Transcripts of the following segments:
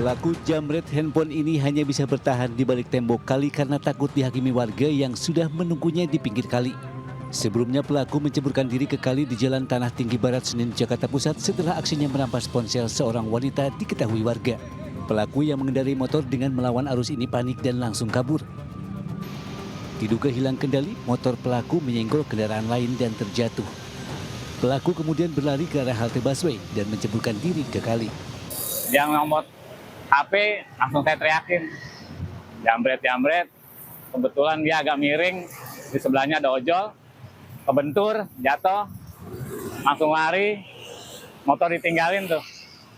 Pelaku jamret handphone ini hanya bisa bertahan di balik tembok kali karena takut dihakimi warga yang sudah menunggunya di pinggir kali. Sebelumnya pelaku menceburkan diri ke kali di Jalan Tanah Tinggi Barat, Senen, Jakarta Pusat setelah aksinya merampas ponsel seorang wanita diketahui warga. Pelaku yang mengendarai motor dengan melawan arus ini panik dan langsung kabur. Diduga hilang kendali, motor pelaku menyenggol kendaraan lain dan terjatuh. Pelaku kemudian berlari ke arah halte busway dan menceburkan diri ke kali. Yang nomor HP langsung saya teriakin, jambret. Kebetulan dia agak miring, di sebelahnya ada ojol, kebentur, jatuh, langsung lari, motor ditinggalin tuh,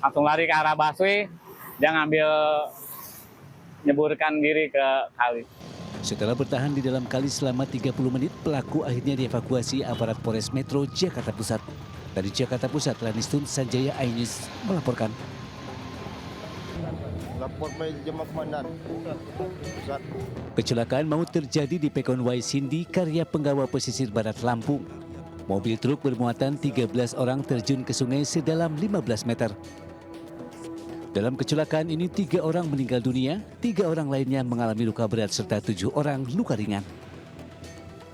langsung lari ke arah busway, dia nyeburkan diri ke kali. Setelah bertahan di dalam kali selama 30 menit, pelaku akhirnya dievakuasi aparat Polres Metro Jakarta Pusat. Dari Jakarta Pusat, Lanistun Sanjaya iNews melaporkan. Lapor Jemaah Komandan Pusat. Kecelakaan maut terjadi di Pekon Wai Sindi, Karya Penggawa Pesisir Barat Lampung. Mobil truk bermuatan 13 orang terjun ke sungai sedalam 15 meter. Dalam kecelakaan ini 3 orang meninggal dunia, 3 orang lainnya mengalami luka berat serta 7 orang luka ringan.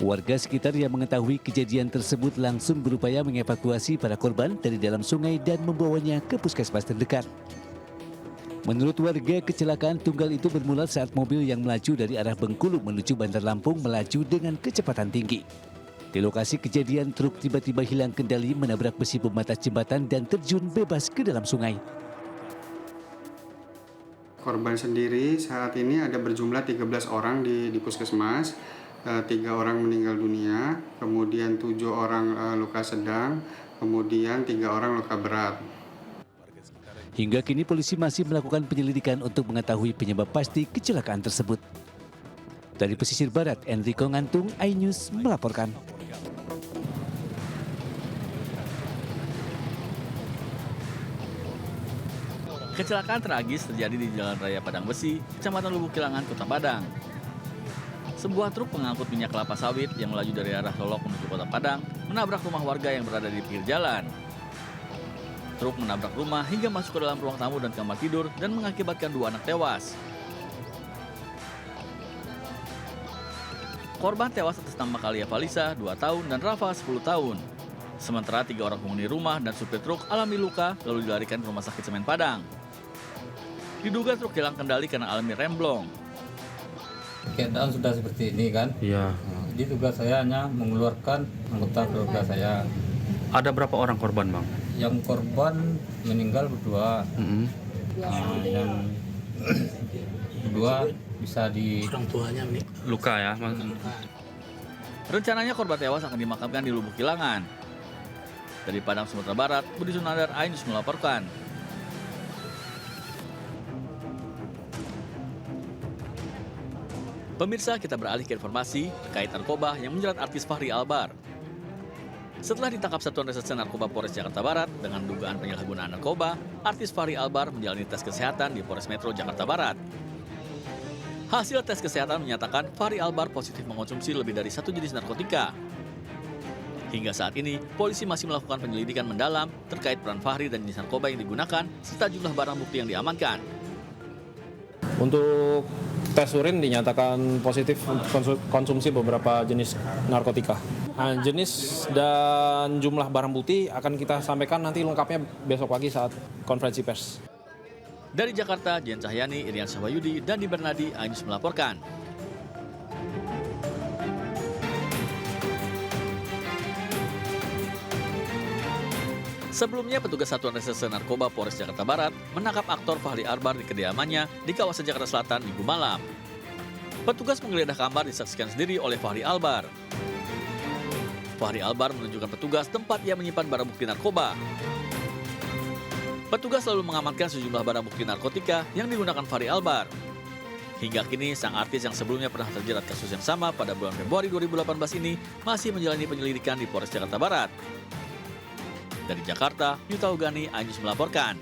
Warga sekitar yang mengetahui kejadian tersebut langsung berupaya mengevakuasi para korban dari dalam sungai dan membawanya ke puskesmas terdekat. Menurut warga, kecelakaan tunggal itu bermula saat mobil yang melaju dari arah Bengkulu menuju Bandar Lampung melaju dengan kecepatan tinggi. Di lokasi kejadian, truk tiba-tiba hilang kendali menabrak besi pembatas jembatan dan terjun bebas ke dalam sungai. Korban sendiri saat ini ada berjumlah 13 orang di puskesmas, 3 orang meninggal dunia, kemudian 7 orang luka sedang, kemudian 3 orang luka berat. Hingga kini polisi masih melakukan penyelidikan untuk mengetahui penyebab pasti kecelakaan tersebut. Dari pesisir barat, Enrico Ngantung, iNews melaporkan. Kecelakaan tragis terjadi di Jalan Raya Padang Besi, Kecamatan Lubuk Kilangan, Kota Padang. Sebuah truk pengangkut minyak kelapa sawit yang melaju dari arah Solok menuju Kota Padang menabrak rumah warga yang berada di pinggir jalan. Truk menabrak rumah hingga masuk ke dalam ruang tamu dan kamar tidur dan mengakibatkan 2 anak tewas. Korban tewas atas nama Kalia Valisa, 2 tahun, dan Rafa, 10 tahun. Sementara 3 orang penghuni rumah dan supir truk alami luka lalu dilarikan ke Rumah Sakit Semen Padang. Diduga truk hilang kendali karena alami remblong. Keadaan sudah seperti ini kan? Iya. Jadi tugas saya hanya mengeluarkan anggota keluarga saya. Ada berapa orang korban, Bang? Yang korban meninggal berdua. Yang kedua bisa di orang tuanya luka ya, Mas? Rencananya korban tewas akan dimakamkan di Lubuk Kilangan. Dari Padang, Sumatera Barat, Budi Sunandar, iNews melaporkan. Pemirsa, kita beralih ke informasi terkait narkoba yang menjerat artis Fachri Albar. Setelah ditangkap Satuan Reserse Narkoba Polres Jakarta Barat dengan dugaan penyalahgunaan narkoba, artis Fachri Albar menjalani tes kesehatan di Polres Metro Jakarta Barat. Hasil tes kesehatan menyatakan Fachri Albar positif mengkonsumsi lebih dari 1 jenis narkotika. Hingga saat ini, polisi masih melakukan penyelidikan mendalam terkait peran Fachri dan jenis narkoba yang digunakan serta jumlah barang bukti yang diamankan. Untuk tes urin dinyatakan positif konsumsi beberapa jenis narkotika. Nah, jenis dan jumlah barang bukti akan kita sampaikan nanti lengkapnya besok pagi saat konferensi pers. Dari Jakarta, Dian Cahyani, Irian Syahwayudi, dan Di Bernadi, iNews melaporkan. Sebelumnya, petugas Satuan Reserse Narkoba Polres Jakarta Barat menangkap aktor Fachri Albar di kediamannya di kawasan Jakarta Selatan Minggu malam. Petugas menggeledah kamar disaksikan sendiri oleh Fachri Albar. Fachri Albar menunjukkan petugas tempat ia menyimpan barang bukti narkoba. Petugas lalu mengamankan sejumlah barang bukti narkotika yang digunakan Fachri Albar. Hingga kini, sang artis yang sebelumnya pernah terjerat kasus yang sama pada bulan Februari 2018 ini masih menjalani penyelidikan di Polres Jakarta Barat. Dari Jakarta, Yuta Ugani, iNews melaporkan.